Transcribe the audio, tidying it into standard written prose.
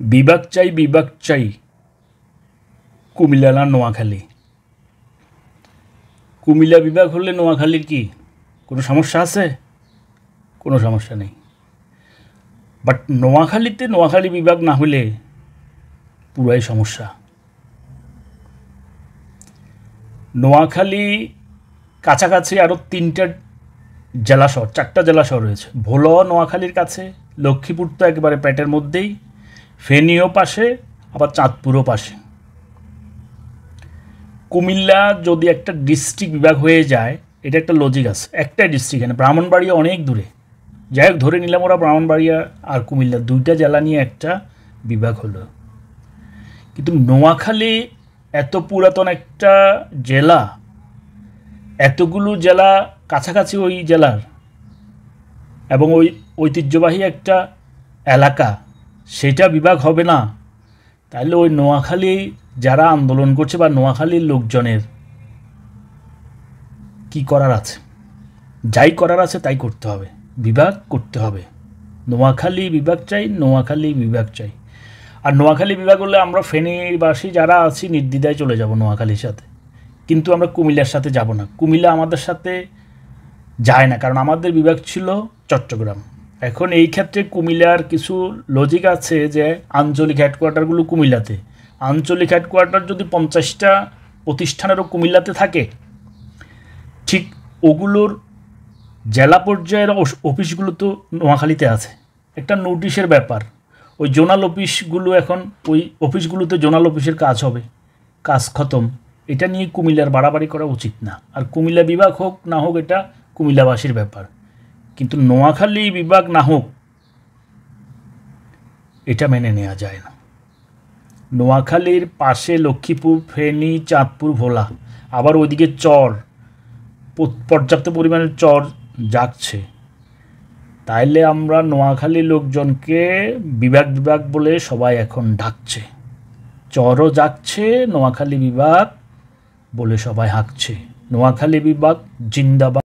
বিভাগ চাই কুমিল্লা না নোয়াখালী। কুমিল্লা বিভাগ হলে নোয়াখালীর কি কোনো সমস্যা আছে? কোনো সমস্যা নেই। বাট নোয়াখালীতে নোয়াখালী বিভাগ না হলে পুরাই সমস্যা। নোয়াখালী কাছাকাছি আরও 3টা জেলা শহর, 4টা জেলা শহর রয়েছে। ভোলা নোয়াখালীর কাছে, লক্ষ্মীপুর তো একেবারে পেটের মধ্যেই, ফেনীও পাশে, আবার চাঁদপুরও পাশে। কুমিল্লা যদি একটা ডিস্ট্রিক্ট বিভাগ হয়ে যায়, এটা একটা লজিক আছে। একটাই ডিস্ট্রিক্ট, এখানে ব্রাহ্মণবাড়িয়া অনেক দূরে। যাই হোক, ধরে নিলাম ওরা ব্রাহ্মণবাড়িয়া আর কুমিল্লা 2টা জেলা নিয়ে একটা বিভাগ হলো। কিন্তু নোয়াখালী এত পুরাতন একটা জেলা, এতগুলো জেলা কাছাকাছি ওই জেলার, এবং ওই ঐতিহ্যবাহী একটা এলাকা, সেটা বিভাগ হবে না। তাহলে ওই নোয়াখালী যারা আন্দোলন করছে বা নোয়াখালীর লোকজনের কি করার আছে? যাই করার আছে তাই করতে হবে, বিভাগ করতে হবে। নোয়াখালী বিভাগ চাই, নোয়াখালী বিভাগ চাই। আর নোয়াখালী বিভাগ হলে আমরা ফেনীবাসী যারা আছি নির্দ্বিধায় চলে যাব নোয়াখালীর সাথে, কিন্তু আমরা কুমিল্লার সাথে যাব না। কুমিল্লা আমাদের সাথে যায় না, কারণ আমাদের বিভাগ ছিল চট্টগ্রাম। এখন এই ক্ষেত্রে কুমিল্লার কিছু লজিক আছে যে আঞ্চলিক হেডকোয়ার্টারগুলো কুমিল্লাতে। আঞ্চলিক হেডকোয়ার্টার যদি 50টা প্রতিষ্ঠানেরও কুমিল্লাতে থাকে, ঠিক ওগুলোর জেলা পর্যায়ের অফিসগুলো তো নোয়াখালীতে আছে। একটা নোটিশের ব্যাপার, ওই জোনাল অফিসগুলো, এখন ওই অফিসগুলোতে জোনাল অফিসের কাজ হবে, কাজ খতম। এটা নিয়ে কুমিল্লার বাড়াবাড়ি করা উচিত না। আর কুমিল্লা বিভাগ হোক না হোক এটা কুমিল্লাবাসীর ব্যাপার, কিন্তু নোয়াখালী বিভাগ না হোক এটা মেনে নেওয়া যায় না। নোয়াখালীর পাশে লক্ষ্মীপুর, ফেনী, চাঁদপুর, ভোলা, আবার ওইদিকে চর, পর্যাপ্ত পরিমাণে চর জাগছে। তাইলে আমরা নোয়াখালীর লোকজনকে বিভাগ বিভাগ বলে সবাই এখন ডাকছে, চরও জাগছে, নোয়াখালী বিভাগ বলে সবাই হাঁকছে। নোয়াখালী বিভাগ জিন্দাবাদ।